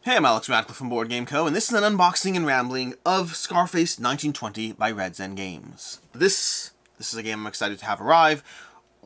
Hey, I'm Alex Radcliffe from Board Game Co., and this is an unboxing and rambling of Scarface 1920 by Red Zen Games. This is a game I'm excited to have arrive.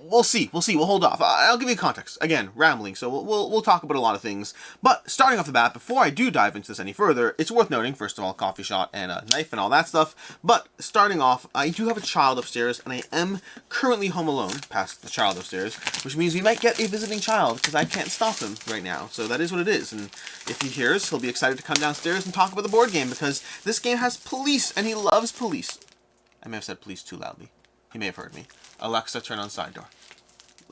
We'll see. We'll hold off. I'll give you context. Again, rambling, so we'll talk about a lot of things. But starting off the bat, before I do dive into this any further, it's worth noting, first of all, coffee shot and a knife and all that stuff. But starting off, I do have a child upstairs, and I am currently home alone, past the child upstairs, which means we might get a visiting child, because I can't stop him right now. So that is what it is. And if he hears, he'll be excited to come downstairs and talk about the board game, because this game has police, and he loves police. I may have said police too loudly. He may have heard me. Alexa, turn on side door.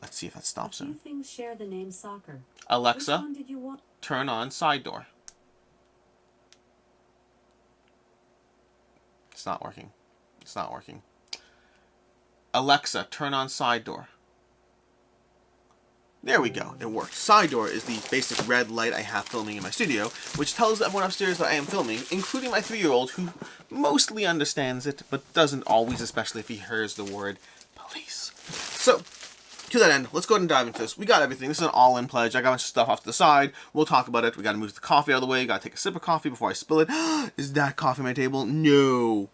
Let's see if that stops him. Two things share the name soccer. Alexa, Which one did you want? turn on side door. It's not working. It's not working. Alexa, turn on side door. There we go. It worked. Side door is the basic red light I have filming in my studio, which tells everyone upstairs that I am filming, including my 3-year-old, who mostly understands it, but doesn't always, especially if he hears the word police. So, to that end, let's go ahead and dive into this. We got everything. This is an all-in pledge. I got a bunch of stuff off to the side. We'll talk about it. We got to move the coffee out of the way. Got to take a sip of coffee before I spill it. Is that coffee on my table? No.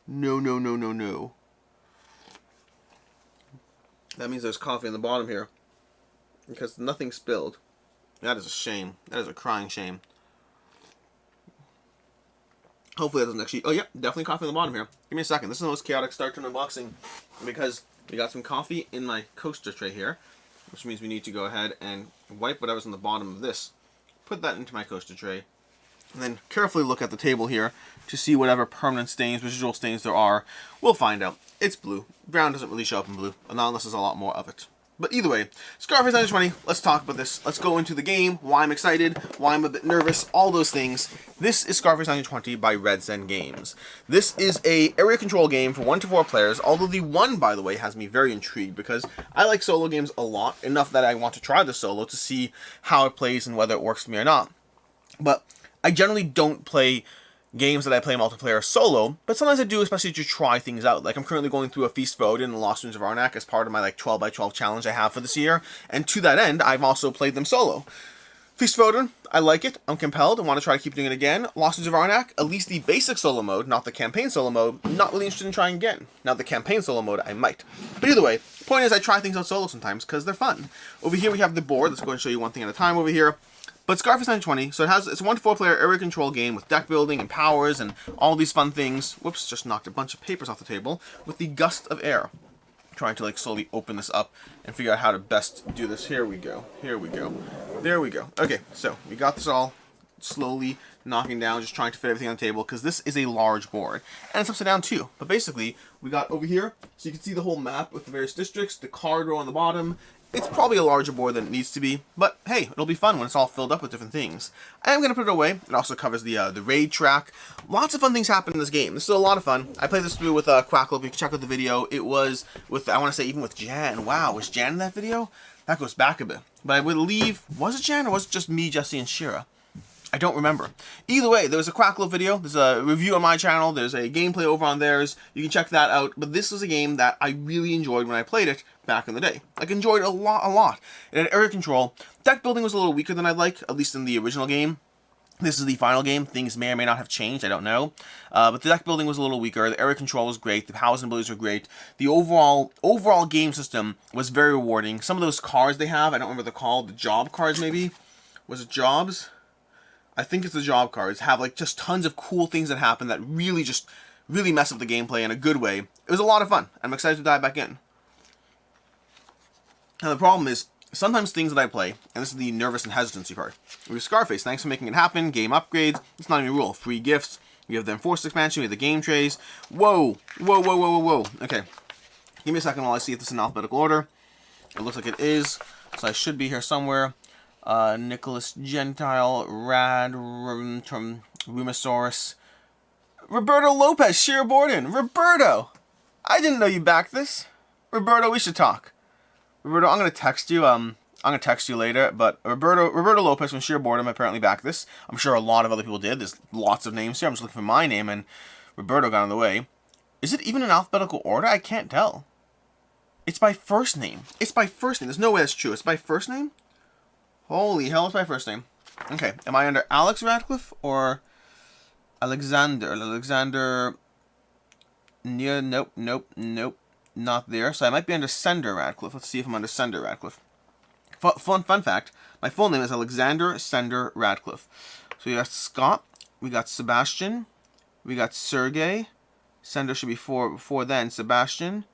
No. That means there's coffee on the bottom here, because nothing spilled. That is a shame. That is a crying shame. Hopefully that doesn't actually... Oh, yeah, definitely coffee on the bottom here. Give me a second. This is the most chaotic start to an unboxing, because we got some coffee in my coaster tray here, which means we need to go ahead and wipe whatever's on the bottom of this. Put that into my coaster tray, and then carefully look at the table here to see whatever permanent stains, residual stains there are. We'll find out. It's blue. Brown doesn't really show up in blue, not unless there's a lot more of it. But either way, Scarface 1920, let's talk about this. Let's go into the game, why I'm excited, why I'm a bit nervous, all those things. This is Scarface 1920 by Red Zen Games. This is a area control game for 1 to 4 players, although the 1, by the way, has me very intrigued because I like solo games a lot, enough that I want to try the solo to see how it plays and whether it works for me or not. But I generally don't play games that I play multiplayer solo, but sometimes I do, especially to try things out. Like I'm currently going through a Feast of Odin and Lost Ruins of Arnak as part of my 12 by 12 challenge I have for this year, and to that end, I've also played them solo. Feast of Odin, I like it, I'm compelled, I want to try to keep doing it again. Lost Ruins of Arnak, at least the basic solo mode, not the campaign solo mode, not really interested in trying again. Now the campaign solo mode, I might. But either way, the point is I try things out solo sometimes because they're fun. Over here we have the board, let's go and show you one thing at a time over here. But Scarface 1920, so it's a 1 to 4 player area control game with deck building and powers and all these fun things. Whoops, just knocked a bunch of papers off the table with the gust of air. Trying to slowly open this up and figure out how to best do this. Here we go. There we go. Okay, so we got this all slowly knocking down, just trying to fit everything on the table because this is a large board. And it's upside down too. But basically, we got over here, so you can see the whole map with the various districts, the card row on the bottom. It's probably a larger board than it needs to be, but hey, it'll be fun when it's all filled up with different things. I am going to put it away. It also covers the raid track. Lots of fun things happen in this game. This is a lot of fun. I played this through with Quackle. If you can check out the video, it was with, I want to say, even with Jan. Wow, was Jan in that video? That goes back a bit. But I believe, was it Jan or was it just me, Jesse, and Shira? I don't remember. Either way, there was a Quackle video. There's a review on my channel. There's a gameplay over on theirs. You can check that out. But this was a game that I really enjoyed when I played it back in the day. Like, enjoyed it a lot. It had area control. Deck building was a little weaker than I'd like, at least in the original game. This is the final game. Things may or may not have changed. I don't know. But the deck building was a little weaker. The area control was great. The powers and abilities were great. The overall game system was very rewarding. Some of those cards they have, I don't remember what they're called. The job cards, maybe? Was it jobs? I think it's the job cards, have just tons of cool things that happen that really mess up the gameplay in a good way. It was a lot of fun. I'm excited to dive back in. Now the problem is, sometimes things that I play, and this is the nervous and hesitancy part. With Scarface, thanks for making it happen, game upgrades, it's not even a rule, free gifts, we have the enforced expansion, we have the game trays. Whoa. Okay, give me a second while I see if this is in alphabetical order. It looks like it is, so I should be here somewhere. Nicholas Gentile, Rad, Rumosaurus, Roberto Lopez, Shira Borden. Roberto! I didn't know you backed this. Roberto, we should talk. Roberto, I'm gonna text you. I'm gonna text you later. But Roberto Lopez from Shira Borden apparently backed this. I'm sure a lot of other people did. There's lots of names here. I'm just looking for my name, and Roberto got in the way. Is it even in alphabetical order? I can't tell. It's by first name. There's no way that's true. It's by first name? Holy hell, it's my first name. Okay, am I under Alex Radcliffe or Alexander? Alexander... Nope, nope, nope. Not there. So I might be under Sender Radcliffe. Let's see if I'm under Sender Radcliffe. Fun fact, my full name is Alexander Sender Radcliffe. So we got Scott, we got Sebastian, we got Sergey. Sender should be before then. Sebastian.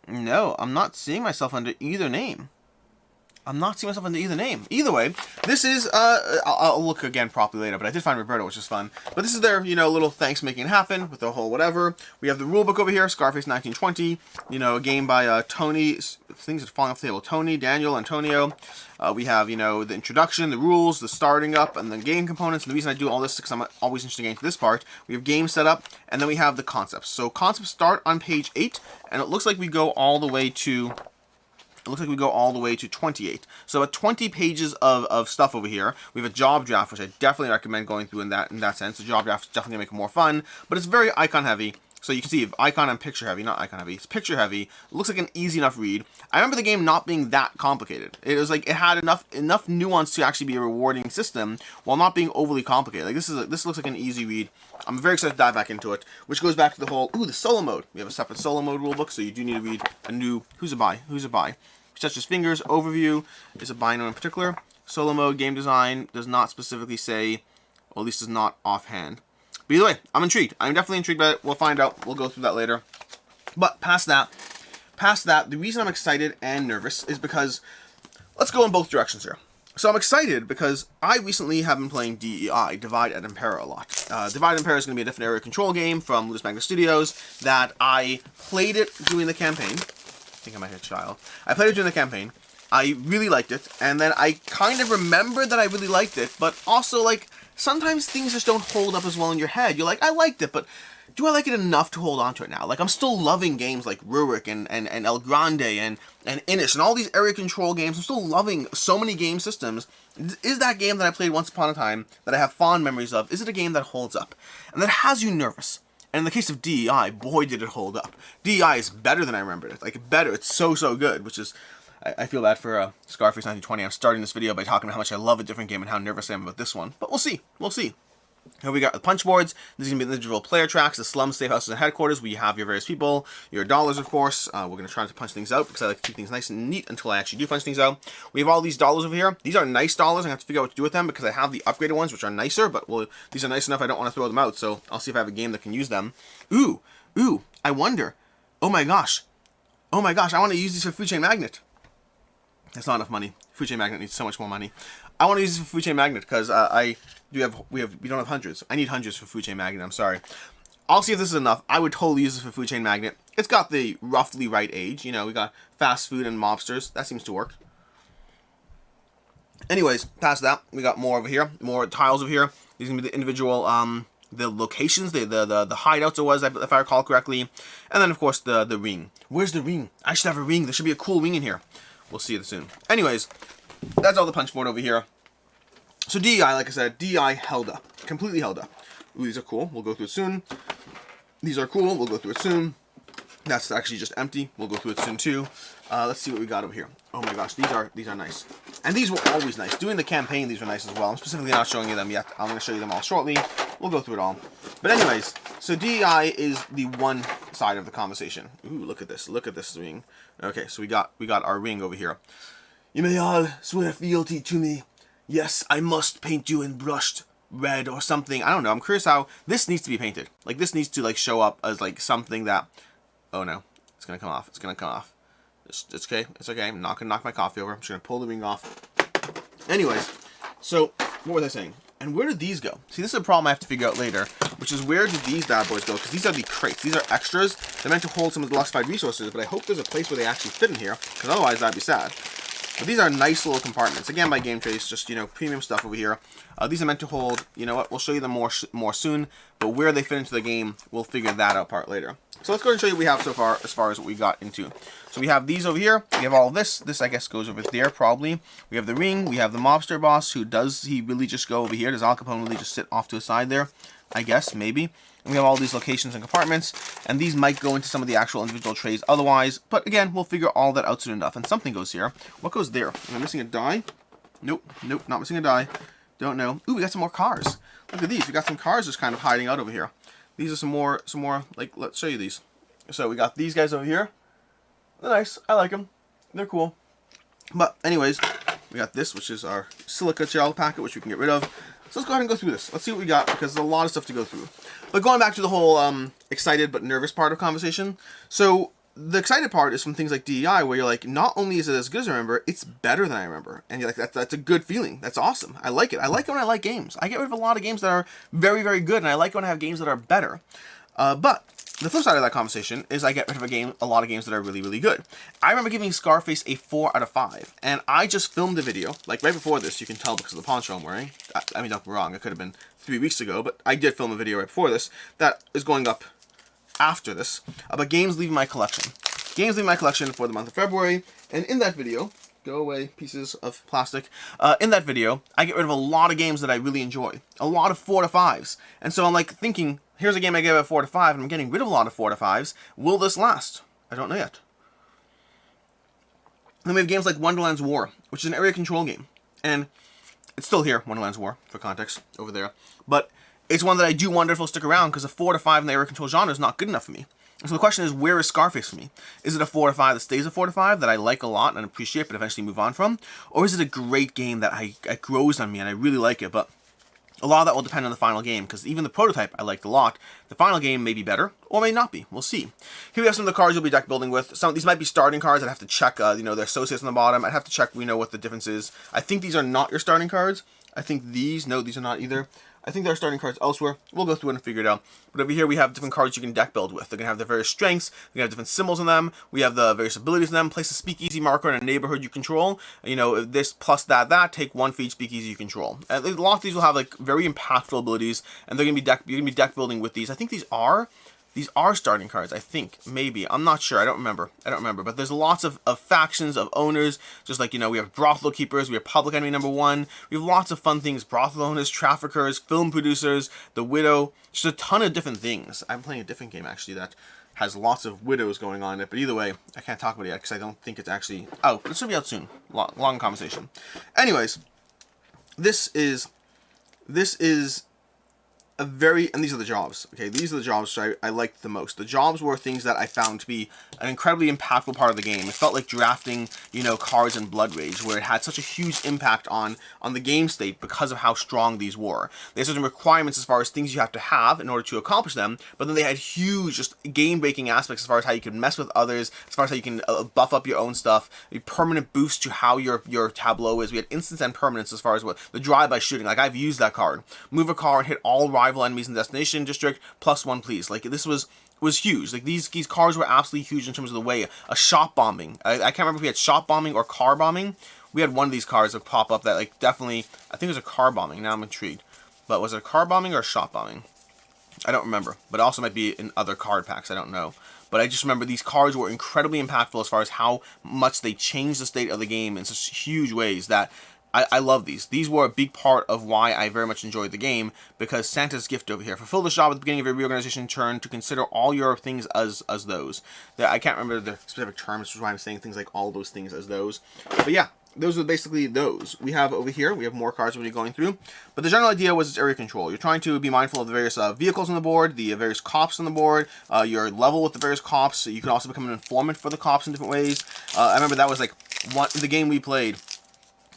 No, I'm not seeing myself under either name. I'm not seeing myself under either name. Either way, this is, I'll look again properly later, but I did find Roberto, which is fun. But this is their, little thanks making it happen with the whole whatever. We have the rulebook over here, Scarface 1920, a game by Tony, things are falling off the table, Tony, Daniel, Antonio. We have, the introduction, the rules, the starting up, and the game components. And the reason I do all this is because I'm always interested in getting to this part. We have game setup, and then we have the concepts. So concepts start on page 8, and it looks like we go all the way to... 28. So 20 pages of stuff over here. We have a job draft, which I definitely recommend going through in that sense. The job draft is definitely going to make it more fun, but it's very icon heavy. So you can see icon and picture heavy, not icon heavy. It's picture heavy. It looks like an easy enough read. I remember the game not being that complicated. It was like it had enough nuance to actually be a rewarding system while not being overly complicated. Like this looks like an easy read. I'm very excited to dive back into it, which goes back to the whole the solo mode. We have a separate solo mode rulebook, so you do need to read a new who's a buy. Touch his fingers. Overview is a buy no in particular. Solo mode game design does not specifically say, or at least does not offhand. But either way, I'm intrigued. I'm definitely intrigued by it. We'll find out. We'll go through that later. But past that, the reason I'm excited and nervous is because let's go in both directions here. So I'm excited because I recently have been playing DEI, Divide and Impair, a lot. Divide and Impair is going to be a different area control game from Ludus Magnus Studios that I played it during the campaign. I think I might hit child. I played it during the campaign. I really liked it, and then I kind of remembered that I really liked it, but also, like, sometimes things just don't hold up as well in your head. You're like, I liked it, but do I like it enough to hold on to it now? Like, I'm still loving games like Rurik and El Grande and Inish and all these area control games. I'm still loving so many game systems. Is that game that I played once upon a time that I have fond memories of, is it a game that holds up? And that has you nervous. And in the case of DEI, boy, did it hold up. DEI is better than I remembered it. Like, better. It's so good, which is... I feel bad for Scarface 1920. I'm starting this video by talking about how much I love a different game and how nervous I am about this one. But we'll see. We'll see. Here we got the Punchboards. This is going to be the individual player tracks, the slums, safe houses, and headquarters, where you have your various people, your dollars, of course. We're going to try to punch things out, because I like to keep things nice and neat until I actually do punch things out. We have all these dollars over here. These are nice dollars. I have to figure out what to do with them, because I have the upgraded ones, which are nicer, but these are nice enough I don't want to throw them out, so I'll see if I have a game that can use them. Ooh, I wonder. Oh my gosh, I want to use these for Food Chain Magnet. That's not enough money. Food Chain Magnet needs so much more money. I want to use this for Food Chain Magnet because we don't have hundreds. I need hundreds for Food Chain Magnet. I'm sorry. I'll see if this is enough. I would totally use this for Food Chain Magnet. It's got the roughly right age. We got fast food and mobsters. That seems to work. Anyways, past that, we got more over here. More tiles over here. These are gonna be the individual the locations, the hideouts it was, if I recall correctly, and then of course the ring. Where's the ring? I should have a ring. There should be a cool ring in here. We'll see it soon. Anyways, that's all the punch board over here. So DEI, like I said, DEI held up. Completely held up. Ooh, these are cool. We'll go through it soon. These are cool. We'll go through it soon. That's actually just empty. We'll go through it soon too. Let's see what we got over here. Oh my gosh, these are nice. And these were always nice. Doing the campaign, these were nice as well. I'm specifically not showing you them yet. I'm going to show you them all shortly. We'll go through it all. But anyways, so DEI is the one side of the conversation. Ooh, look at this. Look at this ring. Okay, so we got our ring over here. You may all swear fealty to me. Yes, I must paint you in brushed red or something. I don't know. I'm curious how this needs to be painted. Like, this needs to, like, show up as, like, something that... Oh, no. It's going to come off. It's going to come off. It's okay. It's okay. I'm not going to knock my coffee over. I'm just going to pull the ring off. Anyways, so, what was I saying? And where did these go? See, this is a problem I have to figure out later, which is where do these bad boys go? Because these are the crates. These are extras. They're meant to hold some of the Luxified resources, but I hope there's a place where they actually fit in here, because otherwise that'd be sad. But these are nice little compartments. Again, by Game Trace, just, premium stuff over here. These are meant to hold, you know what, we'll show you them more soon, but where they fit into the game, we'll figure that out part later. So let's go ahead and show you what we have so far as what we got into. So we have these over here. We have all of this. This, I guess, goes over there, probably. We have the ring. We have the mobster boss. Does he really just go over here? Does Al Capone really just sit off to the side there? I guess, maybe. And we have all these locations and compartments, and these might go into some of the actual individual trays otherwise, but again, we'll figure all that out soon enough. And something goes here. What goes there? Am I missing a die? Nope, nope, not missing a die. Don't know. Ooh, we got some more cars. Look at these. We got some cars just kind of hiding out over here. These are some more, like, let's show you these. So we got these guys over here. They're nice. I like them. They're cool. But anyways, we got this, which is our silica gel packet, which we can get rid of. So let's go ahead and go through this. Let's see what we got, because there's a lot of stuff to go through. But going back to the whole excited but nervous part of conversation. So the excited part is from things like DEI, where you're like, not only is it as good as I remember, it's better than I remember. And you're like, that's a good feeling. That's awesome. I like it. I like it when I like games. I get rid of a lot of games that are very, very good, and I like it when I have games that are better. But the flip side of that conversation is I get rid of a lot of games that are really, really good. I remember giving Scarface a 4 out of 5, and I just filmed a video, like right before this, you can tell because of the poncho I'm wearing. I mean, don't get me wrong, it could have been 3 weeks ago, but I did film a video right before this that is going up after this, about games leaving my collection. Games leaving my collection for the month of February, and in that video, go away, pieces of plastic. In that video, I get rid of a lot of games that I really enjoy. A lot of 4 to 5s. And so I'm like thinking, here's a game I gave a 4 to 5, and I'm getting rid of a lot of 4 to 5s. Will this last? I don't know yet. Then we have games like Wonderland's War, which is an area control game. And it's still here, Wonderland's War, for context, over there. But it's one that I do wonder if it'll stick around, because a 4 to 5 in the area control genre is not good enough for me. So the question is, where is Scarface for me? Is it a 4 to 5 that stays a 4 to 5 that I like a lot and appreciate but eventually move on from? Or is it a great game that it grows on me and I really like it, but a lot of that will depend on the final game, because even the prototype I liked a lot. The final game may be better, or may not be. We'll see. Here we have some of the cards you'll be deck building with. Some of these might be starting cards. I'd have to check, their associates on the bottom. I'd have to check, what the difference is. I think these are not your starting cards. I think these are not either. I think there are starting cards elsewhere. We'll go through it and figure it out. But over here we have different cards you can deck build with. They're going to have their various strengths. They're going to have different symbols in them. We have the various abilities in them. Place a speakeasy marker in a neighborhood you control. This plus that, take 1 for each speakeasy you control. A lot of these will have like very impactful abilities, and you're going to be deck building with these. I think these are starting cards, I think. Maybe. I'm not sure. I don't remember. But there's lots of factions, of owners. Just like, we have brothel keepers. We have public enemy number 1. We have lots of fun things. Brothel owners, traffickers, film producers, the widow. Just a ton of different things. I'm playing a different game, actually, that has lots of widows going on in it. But either way, I can't talk about it yet because I don't think it's actually out. But it should be out soon. Long conversation. Anyways, this is and these are the jobs. Okay, these are the jobs I liked the most. The jobs were things that I found to be an incredibly impactful part of the game. It felt like drafting, cards in Blood Rage, where it had such a huge impact on the game state because of how strong these were. They had certain requirements as far as things you have to have in order to accomplish them, but then they had huge, just game-breaking aspects as far as how you can mess with others, as far as how you can buff up your own stuff, a permanent boost to how your tableau is. We had instance and permanence as far as what the drive-by shooting. Like, I've used that card. Move a car and hit all rival enemies in destination district, +1 please. Like, this was huge. Like, these cards were absolutely huge in terms of the way. A shop bombing. I can't remember if we had shop bombing or car bombing. We had one of these cards that pop up that, like, definitely, I think it was a car bombing. Now I'm intrigued. But was it a car bombing or a shop bombing? I don't remember. But it also might be in other card packs. I don't know. But I just remember these cards were incredibly impactful as far as how much they changed the state of the game in such huge ways that I love these. These were a big part of why I very much enjoyed the game, because Santa's gift over here. Fulfill the job at the beginning of your reorganization turn to consider all your things as those. I can't remember the specific terms, which is why I'm saying things like all those things as those. But yeah, those are basically those. We have over here, we have more cards when you're going through. But the general idea was it's area control. You're trying to be mindful of the various vehicles on the board, the various cops on the board, your level with the various cops. You can also become an informant for the cops in different ways. I remember that was like the game we played.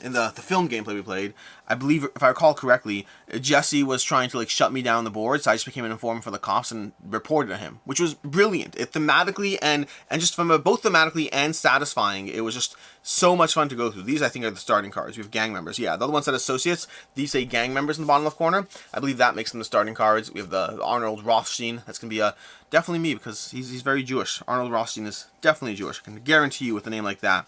In the film gameplay we played, I believe, if I recall correctly, Jesse was trying to, like, shut me down the board, so I just became an informant for the cops and reported to him, which was brilliant. It thematically and just from both thematically and satisfying, it was just so much fun to go through. These, I think, are the starting cards. We have gang members. Yeah, the other ones that associates, these say gang members in the bottom left corner. I believe that makes them the starting cards. We have the Arnold Rothstein. That's going to be definitely me, because he's very Jewish. Arnold Rothstein is definitely Jewish. I can guarantee you with a name like that.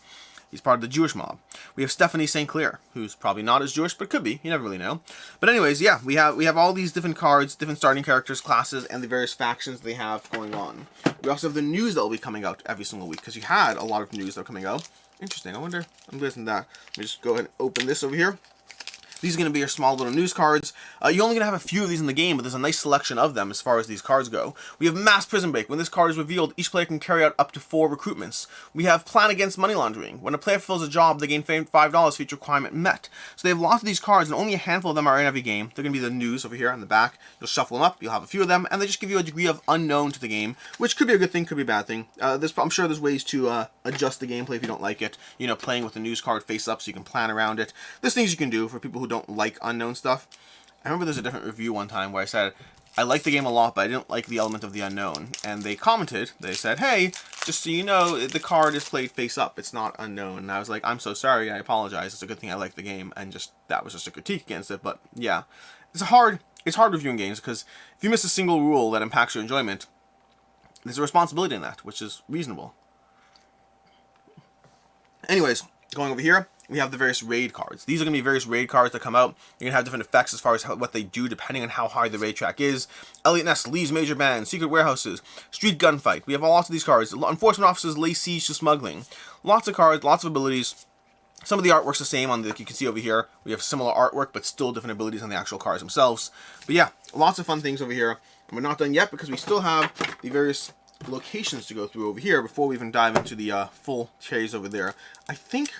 He's part of the Jewish mob. We have Stephanie St. Clair, who's probably not as Jewish, but could be. You never really know. But anyways, yeah, we have all these different cards, different starting characters, classes, and the various factions they have going on. We also have the news that will be coming out every single week, because you had a lot of news that are coming out. Interesting. I wonder. I'm listening to that. Let me just go ahead and open this over here. These are going to be your small little news cards. You're only going to have a few of these in the game, but there's a nice selection of them as far as these cards go. We have Mass Prison Break. When this card is revealed, each player can carry out up to 4 recruitments. We have Plan Against Money Laundering. When a player fulfills a job, they gain $5 for each requirement met. So they have lots of these cards, and only a handful of them are in every game. They're going to be the news over here on the back. You'll shuffle them up, you'll have a few of them, and they just give you a degree of unknown to the game, which could be a good thing, could be a bad thing. I'm sure there's ways to adjust the gameplay if you don't like it. You know, playing with the news card face up so you can plan around it. There's things you can do for people who don't like unknown stuff. I remember there's a different review one time where I said, I like the game a lot, but I didn't like the element of the unknown. And they commented, they said, hey, just so you know, the card is played face up. It's not unknown. And I was like, I'm so sorry. I apologize. It's a good thing I like the game. And just that was just a critique against it. But yeah, it's hard reviewing games because if you miss a single rule that impacts your enjoyment, there's a responsibility in that, which is reasonable. Anyways, going over here, we have the various raid cards. These are going to be various raid cards that come out. You're going to have different effects as far as what they do depending on how high the raid track is. Elliot Ness leaves major bands, secret warehouses, street gunfight. We have lots of these cards. Enforcement officers lay siege to smuggling. Lots of cards, lots of abilities. Some of the artwork's the same on the, you can see over here. We have similar artwork, but still different abilities on the actual cards themselves. But yeah, lots of fun things over here. And we're not done yet because we still have the various locations to go through over here before we even dive into the full cherries over there. I think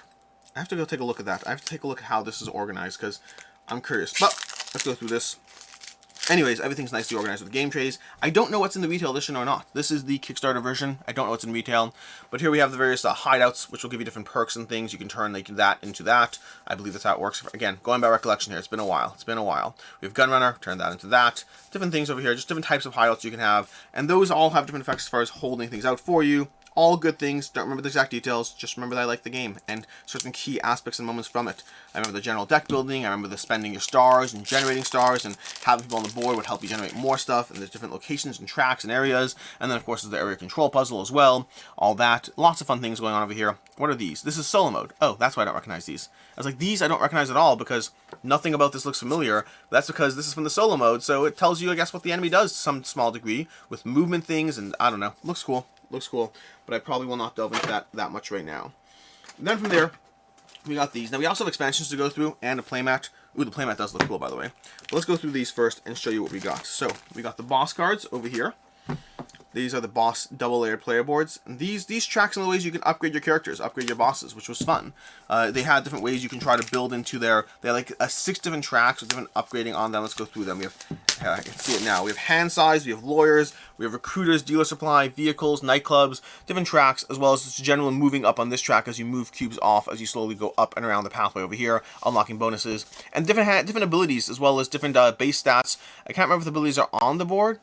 I have to go take a look at that. I have to take a look at how this is organized because I'm curious. But let's go through this. Anyways, everything's nicely organized with game trays. I don't know what's in the retail edition or not. This is the Kickstarter version. I don't know what's in retail. But here we have the various hideouts, which will give you different perks and things. You can turn like that into that. I believe that's how it works. Again, going by recollection here, it's been a while. It's been a while. We have Gunrunner, turn that into that. Different things over here, just different types of hideouts you can have. And those all have different effects as far as holding things out for you. All good things. Don't remember the exact details. Just remember that I like the game and certain key aspects and moments from it. I remember the general deck building. I remember the spending your stars and generating stars and having people on the board would help you generate more stuff. And there's different locations and tracks and areas. And then, of course, there's the area control puzzle as well. All that. Lots of fun things going on over here. What are these? This is solo mode. Oh, that's why I don't recognize these. I was like, these I don't recognize at all because nothing about this looks familiar. That's because this is from the solo mode. So it tells you, I guess, what the enemy does to some small degree with movement things. And I don't know. Looks cool. Looks cool, but I probably will not delve into that much right now. And then from there, we got these. Now we also have expansions to go through and a playmat. Ooh, the playmat does look cool, by the way. But let's go through these first and show you what we got. So we got the boss cards over here. These are the boss double-layered player boards. And these track some of the ways you can upgrade your characters, upgrade your bosses, which was fun. They had different ways you can try to build into their... They had like 6 different tracks with different upgrading on them. Let's go through them. We have... I can see it now. We have hand size, we have lawyers, we have recruiters, dealer supply, vehicles, nightclubs, different tracks, as well as just generally moving up on this track as you move cubes off as you slowly go up and around the pathway over here, unlocking bonuses, and different abilities as well as different base stats. I can't remember if the abilities are on the board.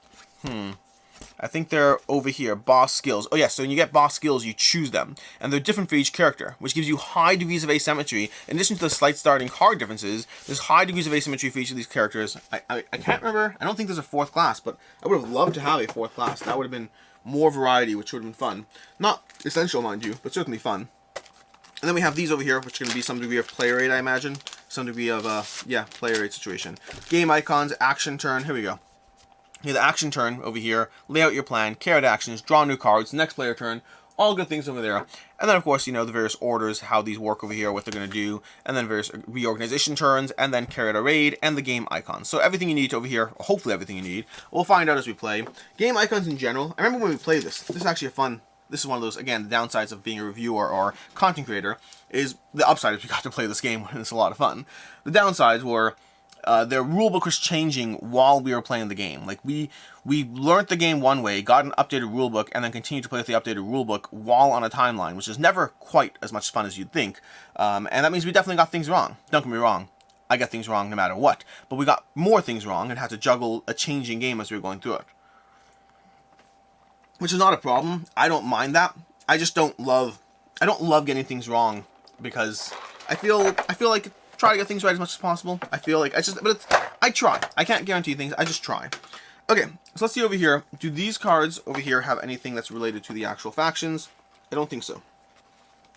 I think they're over here, boss skills. Oh yeah, so when you get boss skills, you choose them. And they're different for each character, which gives you high degrees of asymmetry. In addition to the slight starting card differences, there's high degrees of asymmetry for each of these characters. I can't remember, I don't think there's a 4th class, but I would have loved to have a 4th class. That would have been more variety, which would have been fun. Not essential, mind you, but certainly fun. And then we have these over here, which are going to be some degree of player aid, I imagine. Some degree of, player aid situation. Game icons, action turn, here we go. Here, the action turn over here, lay out your plan, carry out actions, draw new cards, next player turn, all good things over there. And then, of course, you know, the various orders, how these work over here, what they're going to do, and then various reorganization turns, and then carry out a raid, and the game icons. So everything you need over here, hopefully everything you need, we'll find out as we play. Game icons in general, I remember when we played this is actually a fun, this is one of those, again, the downsides of being a reviewer or content creator, is the upside is we got to play this game, and it's a lot of fun. The downsides were... their rulebook was changing while we were playing the game. Like, we learned the game one way, got an updated rulebook, and then continued to play with the updated rulebook while on a timeline, which is never quite as much fun as you'd think. And that means we definitely got things wrong. Don't get me wrong. I got things wrong no matter what. But we got more things wrong and had to juggle a changing game as we were going through it. Which is not a problem. I don't mind that. I just don't love... I don't love getting things wrong because I feel like... Try to get things right as much as possible. I feel like I try. I can't guarantee things. I just try. Okay, so let's see over here. Do these cards over here have anything that's related to the actual factions? I don't think so.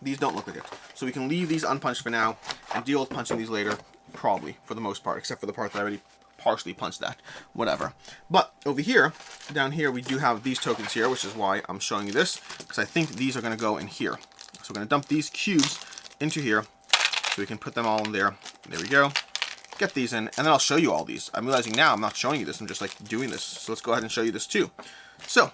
These don't look like it. So we can leave these unpunched for now and deal with punching these later, probably, for the most part, except for the part that I already partially punched that. Whatever. But over here, down here, we do have these tokens here, which is why I'm showing you this, because I think these are going to go in here. So we're going to dump these cubes into here. So we can put them all in there. There we go. get these in, and then I'll show you all these. I'm realizing now I'm not showing you this, I'm just like doing this. So let's go ahead and show you this too. So,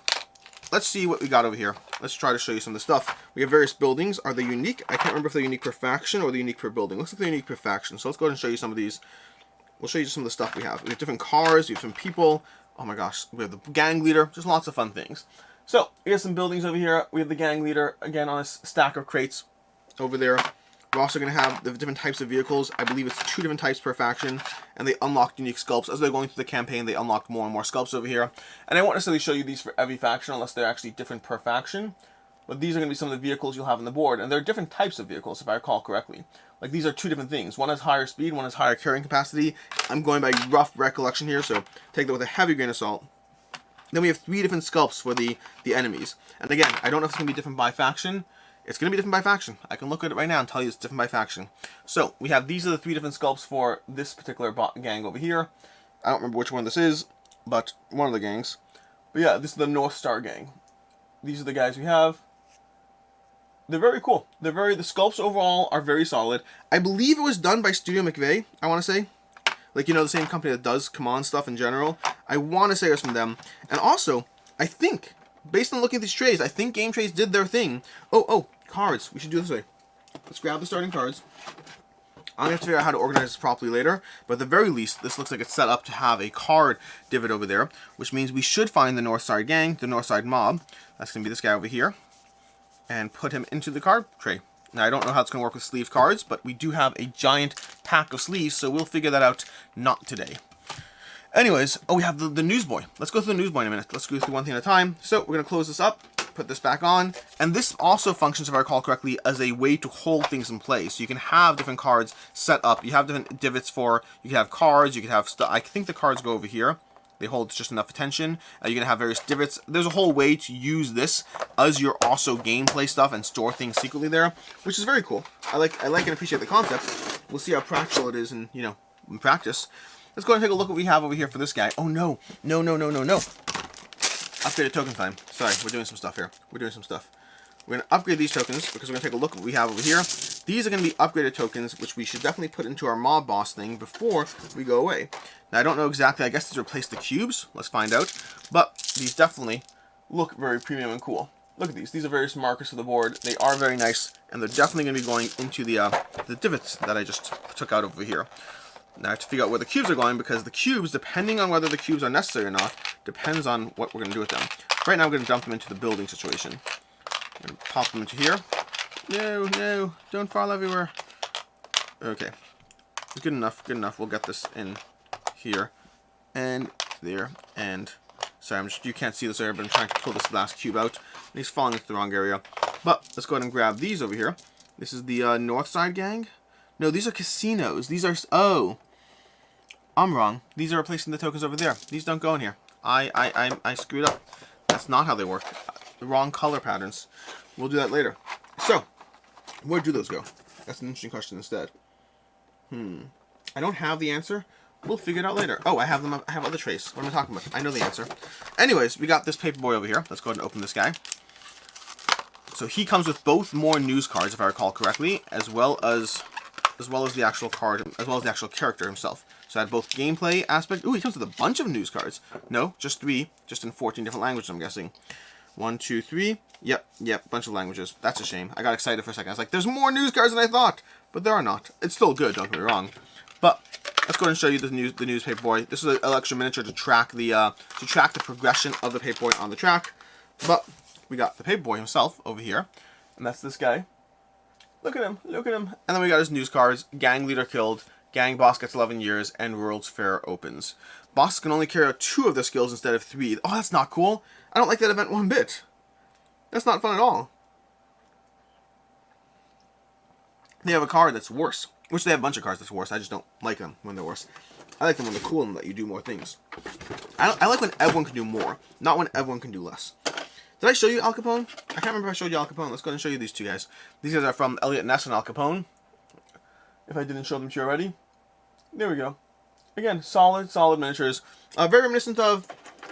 let's see what we got over here. Let's try to show you some of the stuff. We have various buildings. Are they unique? I can't remember if they're unique per faction or they're unique per building. Looks like they're unique per faction. So let's go ahead and show you some of these. We'll show you some of the stuff we have. We have different cars, we have some people. Oh my gosh, we have the gang leader. Just lots of fun things. So, here's some buildings over here. We have the gang leader, again, on a stack of crates over there. We're also going to have the different types of vehicles. I believe it's 2 different types per faction. And they unlocked unique sculpts. As they're going through the campaign, they unlocked more and more sculpts over here. And I won't necessarily show you these for every faction unless they're actually different per faction. But these are going to be some of the vehicles you'll have on the board. And there are different types of vehicles, if I recall correctly. Like, these are 2 different things. One has higher speed, one has higher carrying capacity. I'm going by rough recollection here, so take that with a heavy grain of salt. Then we have 3 different sculpts for the enemies. And again, I don't know if it's going to be different by faction. It's going to be different by faction. I can look at it right now and tell you it's different by faction. So, we have these are the 3 different sculpts for this particular gang over here. I don't remember which one this is, but one of the gangs. But yeah, this is the North Star gang. These are the guys we have. They're very cool. The sculpts overall are very solid. I believe it was done by Studio McVeigh, I want to say. Like, you know, the same company that does Capone stuff in general. I want to say it was from them. And also, I think, based on looking at these trays, I think Game Trays did their thing. Oh, cards. We should do it this way. Let's grab the starting cards. I'm going to have to figure out how to organize this properly later. But at the very least, this looks like it's set up to have a card divot over there. Which means we should find the North Side Gang, the North Side Mob. That's going to be this guy over here. And put him into the card tray. Now, I don't know how it's going to work with sleeve cards, but we do have a giant pack of sleeves, so we'll figure that out not today. Anyways, we have the newsboy. Let's go through the newsboy in a minute. Let's go through one thing at a time. So, we're going to close this up, put this back on, and this also functions, if I recall correctly, as a way to hold things in place. So you can have different cards set up. You have different divots for, you can have cards, you can have stuff. I think the cards go over here. They hold just enough attention. You're going to have various divots. There's a whole way to use this as your also gameplay stuff and store things secretly there, which is very cool. I like and appreciate the concept. We'll see how practical it is in practice. Let's go ahead and take a look at what we have over here for this guy. Oh, no. No. Upgraded token time. Sorry, we're doing some stuff here. We're going to upgrade these tokens because we're going to take a look at what we have over here. These are going to be upgraded tokens, which we should definitely put into our mob boss thing before we go away. Now, I don't know exactly. I guess these replace the cubes. Let's find out. But these definitely look very premium and cool. Look at these. These are various markers for the board. They are very nice, and they're definitely going to be going into the divots that I just took out over here. Now I have to figure out where the cubes are going, because the cubes, depending on whether the cubes are necessary or not, depends on what we're going to do with them. Right now, I'm going to dump them into the building situation. I'm going to pop them into here. No, don't fall everywhere. Okay. Good enough. We'll get this in here. And there. And, sorry, you can't see this area, but I'm trying to pull this last cube out. And he's falling into the wrong area. But, let's go ahead and grab these over here. This is the North Side Gang. No, these are casinos. These are... Oh. I'm wrong. These are replacing the tokens over there. These don't go in here. I screwed up. That's not how they work. The wrong color patterns. We'll do that later. So, where do those go? That's an interesting question instead. I don't have the answer. We'll figure it out later. Oh, I have them. I have other trays. What am I talking about? I know the answer. Anyways, we got this paperboy over here. Let's go ahead and open this guy. So he comes with both more news cards, if I recall correctly, as well as the actual card, as well as the actual character himself. So I had both gameplay aspect. Ooh, he comes with a bunch of news cards. No, just 3, just in 14 different languages, I'm guessing. 1, 2, 3. Yep, bunch of languages. That's a shame. I got excited for a second. I was like, there's more news cards than I thought. But there are not. It's still good, don't get me wrong. But let's go ahead and show you the news paperboy. This is an extra miniature to track the progression of the paperboy on the track. But we got the paperboy himself over here, and that's this guy. Look at him. And then we got his news cards. Gang leader killed. Gang boss gets 11 years, and World's Fair opens. Bosses can only carry out 2 of their skills instead of 3. Oh, that's not cool. I don't like that event one bit. That's not fun at all. They have a card that's worse. Which they have a bunch of cards that's worse. I just don't like them when they're worse. I like them when they're cool and let you do more things. I like when everyone can do more, not when everyone can do less. Did I show you Al Capone? I can't remember if I showed you Al Capone. Let's go ahead and show you these 2 guys. These guys are from Elliot Ness and Al Capone. If I didn't show them to you already. There we go. Again, solid miniatures. Very reminiscent of,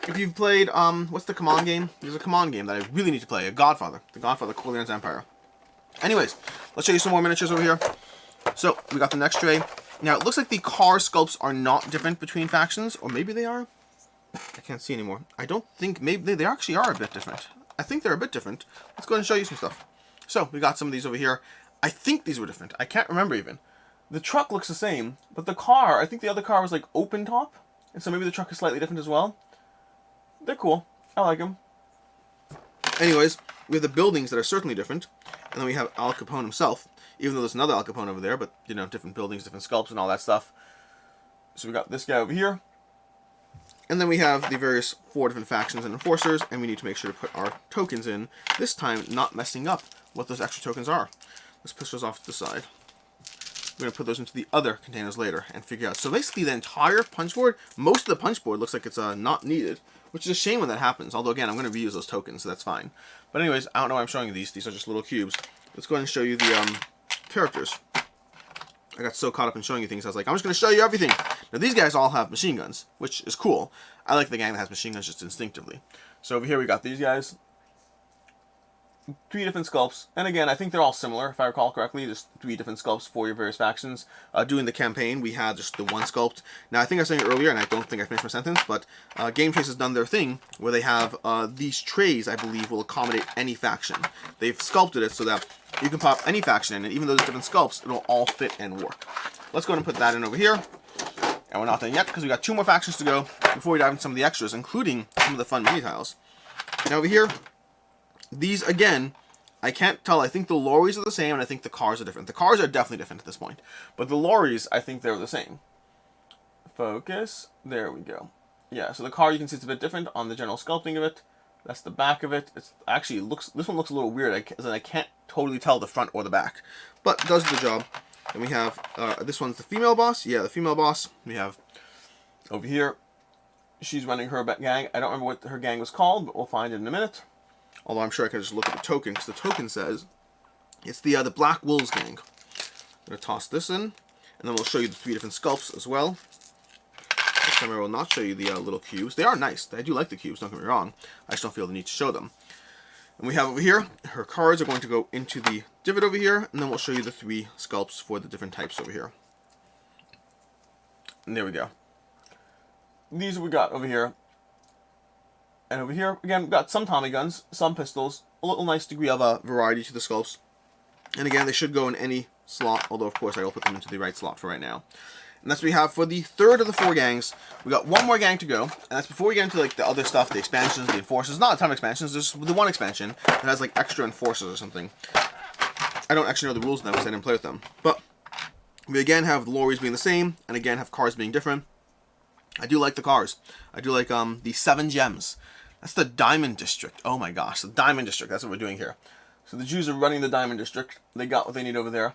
if you've played, what's the Capone game? There's a Capone game that I really need to play. A Godfather. The Godfather, Corleone's Empire. Anyways, let's show you some more miniatures over here. So, we got the next tray. Now, it looks like the car sculpts are not different between factions, or maybe they are? I can't see anymore. I don't think, maybe they actually are a bit different. I think they're a bit different. Let's go ahead and show you some stuff. So, we got some of these over here. I think these were different. I can't remember even. The truck looks the same, but the car, I think the other car was like open top, and so maybe the truck is slightly different as well. They're cool. I like them. Anyways, we have the buildings that are certainly different, and then we have Al Capone himself, even though there's another Al Capone over there, but, you know, different buildings, different sculpts, and all that stuff. So we got this guy over here, and then we have the various 4 different factions and enforcers, and we need to make sure to put our tokens in, this time not messing up what those extra tokens are. Let's push those off to the side. We're going to put those into the other containers later and figure out. So basically the entire punch board, most of the punch board looks like it's not needed, which is a shame when that happens. Although again, I'm going to reuse those tokens, so that's fine. But anyways, I don't know why I'm showing you these. These are just little cubes. Let's go ahead and show you the characters. I got so caught up in showing you things, I was like, I'm just going to show you everything. Now these guys all have machine guns, which is cool. I like the gang that has machine guns just instinctively. So over here we got these guys. 3 different sculpts, and again, I think they're all similar, if I recall correctly, just 3 different sculpts for your various factions. Doing the campaign, we had just the 1 sculpt. Now, I think I was saying earlier, and I don't think I finished my sentence, but Game Trace has done their thing, where they have these trays, I believe, will accommodate any faction. They've sculpted it so that you can pop any faction in, and even though there's different sculpts, it'll all fit and work. Let's go ahead and put that in over here. And we're not done yet, because we got 2 more factions to go before we dive into some of the extras, including some of the fun mini tiles. Now over here, these, again, I can't tell. I think the lorries are the same, and I think the cars are different. The cars are definitely different at this point. But the lorries, I think they're the same. Focus. There we go. Yeah, so the car, you can see it's a bit different on the general sculpting of it. That's the back of it. It's actually, this one looks a little weird, as in I can't totally tell the front or the back. But does the job. And we have, this one's the female boss. Yeah, the female boss. We have, over here, she's running her gang. I don't remember what her gang was called, but we'll find it in a minute. Although I'm sure I can just look at the token, because the token says it's the Black Wolves gang. I'm going to toss this in, and then we'll show you the 3 different sculpts as well. This time I will not show you the little cubes. They are nice. I do like the cubes, don't get me wrong. I just don't feel the need to show them. And we have over here, her cards are going to go into the divot over here, and then we'll show you the 3 sculpts for the different types over here. And there we go. These we got over here. And over here, again, we've got some Tommy guns, some pistols, a little nice degree of variety to the sculpts. And again, they should go in any slot, although of course I will put them into the right slot for right now. And that's what we have for the 3rd of the 4 gangs. We got 1 more gang to go, and that's before we get into like the other stuff, the expansions, the enforcers. Not a ton of expansions, there's the 1 expansion that has like extra enforcers or something. I don't actually know the rules of them because I didn't play with them. But we again have the lorries being the same, and again have cars being different. I do like the cars. I do like the 7 gems. That's the Diamond District. Oh my gosh, the Diamond District. That's what we're doing here. So the Jews are running the Diamond District. They got what they need over there.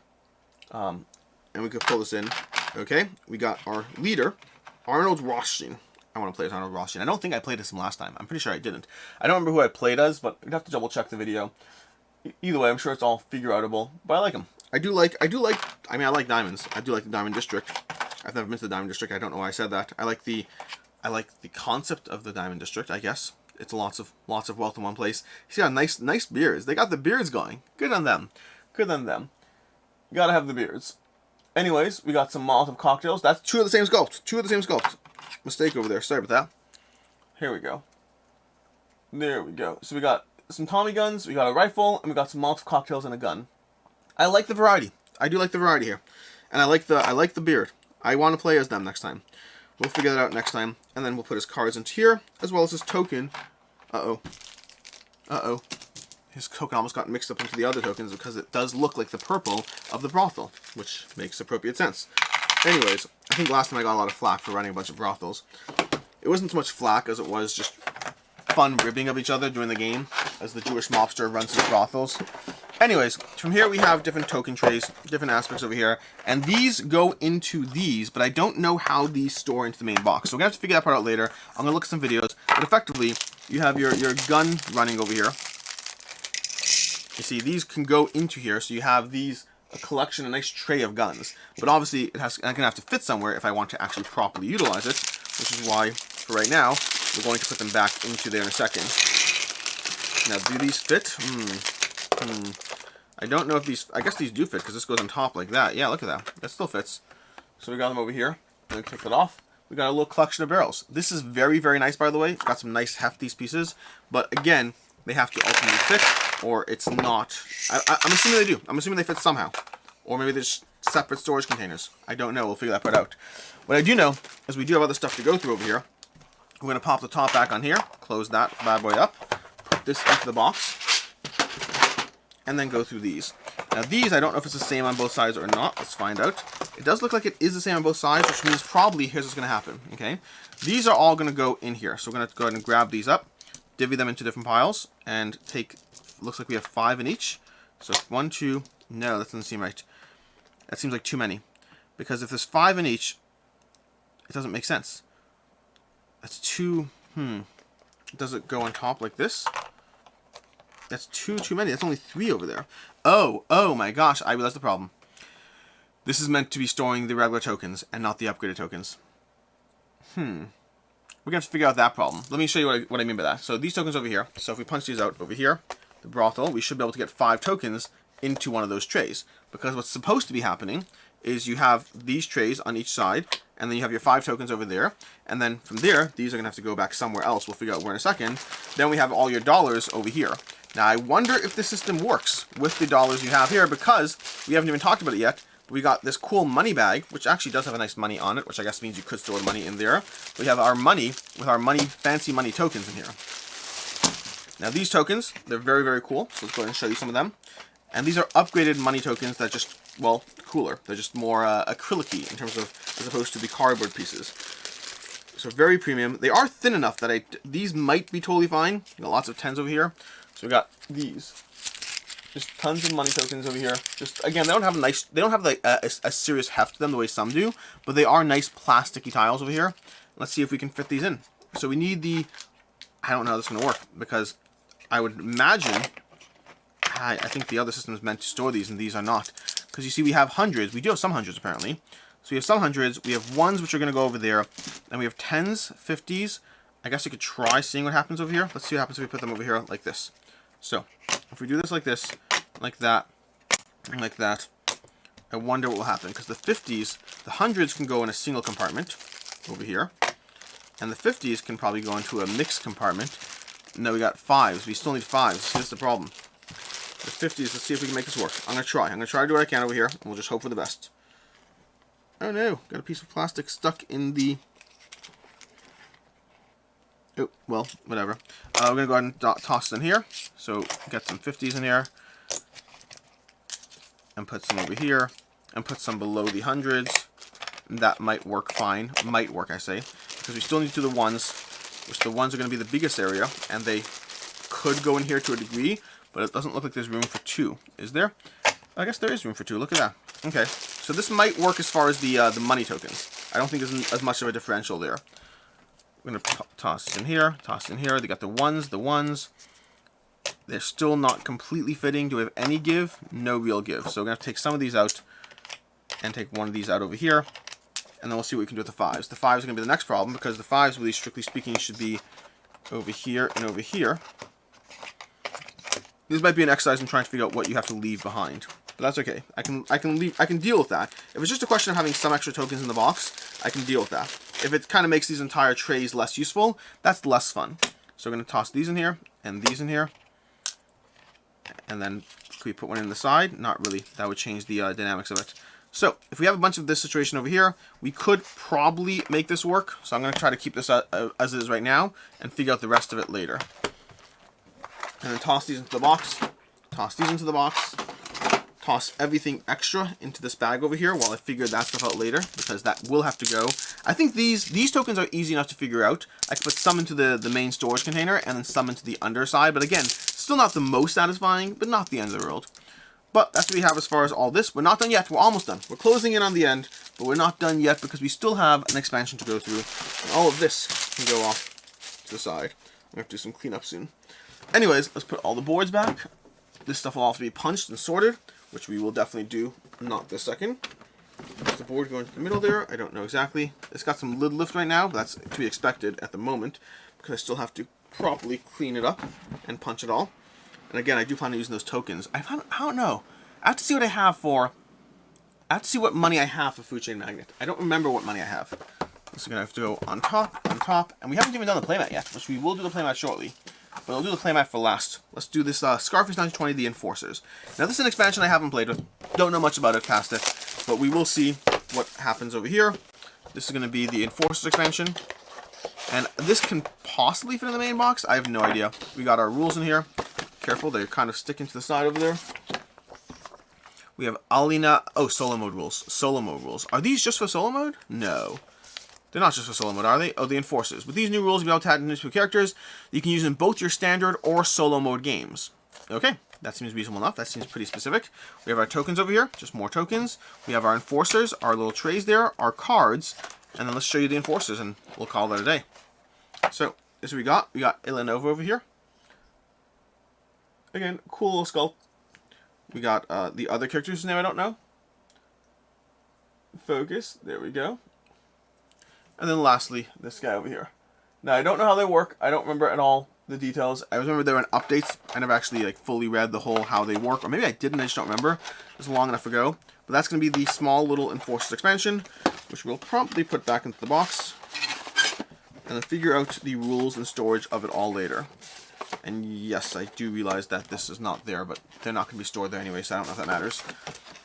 And we could pull this in. Okay, we got our leader, Arnold Rothstein. I want to play as Arnold Rothstein. I don't think I played as him last time. I'm pretty sure I didn't. I don't remember who I played as, but we'd have to double check the video. Either way, I'm sure it's all figure-outable. But I like him. I like diamonds. I do like the Diamond District. I've never been to the Diamond District. I don't know why I said that. I like the concept of the Diamond District, I guess. It's lots of wealth in one place. He's got nice beards. They got the beards going. Good on them. Good on them. You gotta have the beards. Anyways, we got some Molotov cocktails. That's 2 of the same sculpt. 2 of the same sculpt. Mistake over there. Sorry about that. Here we go. There we go. So we got some Tommy guns, we got a rifle, and we got some Molotov cocktails and a gun. I like the variety. I do like the variety here. And I like the beard. I want to play as them next time. We'll figure that out next time, and then we'll put his cards into here, as well as his token. Uh-oh. Uh-oh. His token almost got mixed up into the other tokens because it does look like the purple of the brothel, which makes appropriate sense. Anyways, I think last time I got a lot of flack for running a bunch of brothels. It wasn't so much flack as it was just fun ribbing of each other during the game, as the Jewish mobster runs his brothels. Anyways, from here we have different token trays, different aspects over here, and these go into these, but I don't know how these store into the main box. So we're going to have to figure that part out later. I'm going to look at some videos, but effectively, you have your gun running over here. You see, these can go into here, so you have these, a collection, a nice tray of guns. But obviously, I'm going to have to fit somewhere if I want to actually properly utilize it, which is why, for right now, we're going to put them back into there in a second. Now, do these fit? I don't know if these... I guess these do fit, because this goes on top like that. Yeah, look at that. That still fits. So we got them over here. Then take that off. We got a little collection of barrels. This is very, very nice, by the way. It's got some nice hefty pieces. But again, they have to ultimately fit, or it's not. I'm assuming they do. I'm assuming they fit somehow. Or maybe they're just separate storage containers. I don't know. We'll figure that part out. What I do know is we do have other stuff to go through over here. We're going to pop the top back on here. Close that bad boy up. Put this into the box. And then go through these. Now these, I don't know if it's the same on both sides or not. Let's find out. It does look like it is the same on both sides, which means probably here's what's going to happen. Okay, these are all going to go in here. So we're going to go ahead and grab these up, divvy them into different piles, and take, looks like we have 5 in each. So 1, 2, no, that doesn't seem right. That seems like too many. Because if there's 5 in each, it doesn't make sense. That's too, Does it go on top like this? That's too many. That's only 3 over there. Oh my gosh, I realized the problem. This is meant to be storing the regular tokens and not the upgraded tokens. We're going to have to figure out that problem. Let me show you what I mean by that. So these tokens over here. So if we punch these out over here, the brothel, we should be able to get 5 tokens into one of those trays. Because what's supposed to be happening is you have these trays on each side, and then you have your 5 tokens over there, and then from there, these are going to have to go back somewhere else. We'll figure out where in a second. Then we have all your dollars over here. Now, I wonder if this system works with the dollars you have here, because we haven't even talked about it yet. We got this cool money bag, which actually does have a nice money on it, which I guess means you could store the money in there. We have our money with our fancy money tokens in here. Now, these tokens, they're very, very cool. So let's go ahead and show you some of them. And these are upgraded money tokens that just, well, cooler. They're just more acrylic-y in terms of, as opposed to the cardboard pieces. So very premium. They are thin enough that these might be totally fine. We got lots of 10s over here. So we got these. Just tons of money tokens over here. Just, again, they don't have like a serious heft to them the way some do, but they are nice plasticky tiles over here. Let's see if we can fit these in. So we need I don't know how this is going to work, because I would imagine, I think the other system is meant to store these, and these are not. Because you see, we have hundreds. We do have some hundreds, apparently. So we have some hundreds. We have ones, which are going to go over there. And we have 10s, 50s. I guess you could try seeing what happens over here. Let's see what happens if we put them over here like this. So, if we do this, like that, and like that, I wonder what will happen. Because the 50s, the hundreds can go in a single compartment over here. And the 50s can probably go into a mixed compartment. No, we got 5s. We still need 5s. See, that's the problem. The 50s, let's see if we can make this work. I'm going to try. I'm going to try to do what I can over here, and we'll just hope for the best. Oh no, got a piece of plastic stuck in the... Oh, well, whatever. We're going to go ahead and toss it in here. So, get some 50s in here. And put some over here. And put some below the hundreds. And that might work fine. Might work, I say. Because we still need to do the ones. Which the ones are going to be the biggest area. And they could go in here to a degree. But it doesn't look like there's room for 2. Is there? I guess there is room for 2. Look at that. Okay. So this might work as far as the money tokens. I don't think there's as much of a differential there. We're going to toss it in here. Toss it in here. They got the ones. They're still not completely fitting. Do we have any give? No real give. So we're going to take some of these out. And take one of these out over here. And then we'll see what we can do with the 5s. The 5s are going to be the next problem. Because the 5s, really strictly speaking, should be over here and over here. This might be an exercise in trying to figure out what you have to leave behind. But that's okay. I can deal with that. If it's just a question of having some extra tokens in the box, I can deal with that. If it kind of makes these entire trays less useful, that's less fun. So we're going to toss these in here, and these in here. And then, can we put one in the side? Not really. That would change the dynamics of it. So, if we have a bunch of this situation over here, we could probably make this work. So I'm going to try to keep this as it is right now, and figure out the rest of it later. And then toss these into the box. Toss these into the box. Toss everything extra into this bag over here while I figure that stuff out later, because that will have to go. I think these tokens are easy enough to figure out. I can put some into the main storage container and then some into the underside, but again, still not the most satisfying, but not the end of the world. But that's what we have as far as all this. We're not done yet. We're almost done. We're closing in on the end, but we're not done yet because we still have an expansion to go through. And all of this can go off to the side. I'm going to have to do some cleanup soon. Anyways, let's put all the boards back. This stuff will have to be punched and sorted, which we will definitely do, not this second. Does the board go into the middle there? I don't know exactly. It's got some lid lift right now, but that's to be expected at the moment, because I still have to properly clean it up and punch it all. And again, I do plan on using those tokens. I don't know. I have to see what I have for I have to see what money I have for Food Chain Magnet. I don't remember what money I have. This is going to have to go on top. And we haven't even done the playmat yet, which we will do the playmat shortly. But I'll do the playmat for last. Let's do this Scarface 1920, The Enforcers. Now, this is an expansion I haven't played with. Don't know much about it past it. But we will see what happens over here. This is going to be the Enforcers expansion. And this can possibly fit in the main box. I have no idea. We got our rules in here. Careful, they're kind of sticking to the side over there. We have Alina. Oh, solo mode rules. Solo mode rules. Are these just for solo mode? No. They're not just for solo mode, are they? Oh, the Enforcers. With these new rules, you'll be able to add new characters you can use in both your standard or solo mode games. Okay, that seems reasonable enough. That seems pretty specific. We have our tokens over here, just more tokens. We have our Enforcers, our little trays there, our cards, and then let's show you the Enforcers, and we'll call that a day. So, this is what we got. We got Ilanova over here. Again, cool little skull. We got the other character's name I don't know. Focus. There we go. And then lastly, this guy over here. Now, I don't know how they work. I don't remember at all the details. I remember they were in updates. I never actually like fully read the whole how they work. Or maybe I didn't. I just don't remember. It was long enough ago. But that's going to be the small little Enforcers expansion, which we'll promptly put back into the box. And then figure out the rules and storage of it all later. And yes, I do realize that this is not there, but they're not going to be stored there anyway, so I don't know if that matters.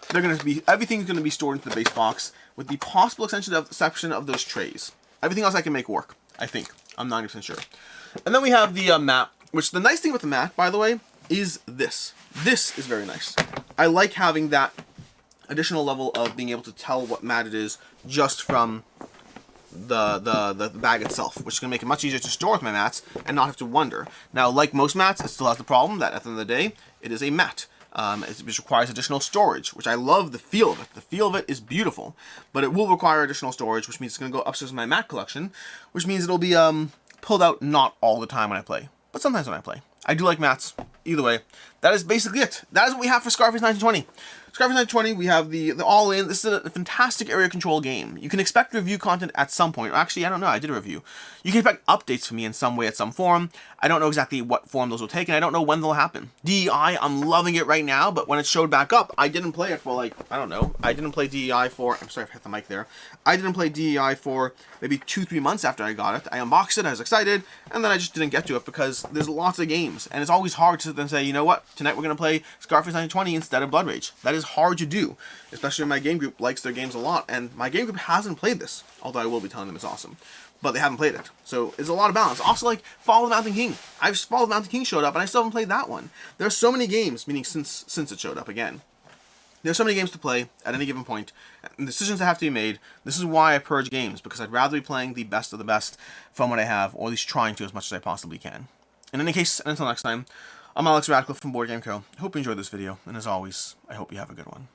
They're going to be, everything's going to be stored into the base box, with the possible exception of those trays. Everything else I can make work, I think. I'm 90% sure. And then we have the mat, which the nice thing with the mat, by the way, is this. This is very nice. I like having that additional level of being able to tell what mat it is just from the bag itself, which is going to make it much easier to store with my mats and not have to wonder. Now, like most mats, it still has the problem that at the end of the day, it is a mat. It requires additional storage, which I love the feel of it. The feel of it is beautiful, but it will require additional storage, which means it's going to go upstairs in my mat collection, which means it'll be pulled out not all the time when I play, but sometimes when I play. I do like mats. Either way, that is basically it. That is what we have for Scarface 1920. Scarface 1920, we have the all-in. This is a fantastic area control game. You can expect review content at some point. Actually, I don't know. I did a review. You can expect updates from me in some way at some form. I don't know exactly what form those will take, and I don't know when they'll happen. DEI, I'm loving it right now, but when it showed back up, I didn't play it for like, I don't know. I didn't play DEI for, I'm sorry if I hit the mic there. I didn't play DEI for maybe 2-3 months after I got it. I unboxed it, I was excited, and then I just didn't get to it because there's lots of games, and it's always hard to then say, you know what, tonight we're going to play Scarface 1920 instead of Blood Rage. That is hard to do, especially when my game group likes their games a lot, and my game group hasn't played this, although I will be telling them it's awesome. But they haven't played it. So it's a lot of balance. Also, like, Fall of the Mountain King. Fall of the Mountain King showed up, and I still haven't played that one. There are so many games, meaning since it showed up again. There's so many games to play at any given point, and decisions that have to be made. This is why I purge games, because I'd rather be playing the best of the best from what I have, or at least trying to as much as I possibly can. In any case, until next time, I'm Alex Radcliffe from Board Game Co. I hope you enjoyed this video, and as always, I hope you have a good one.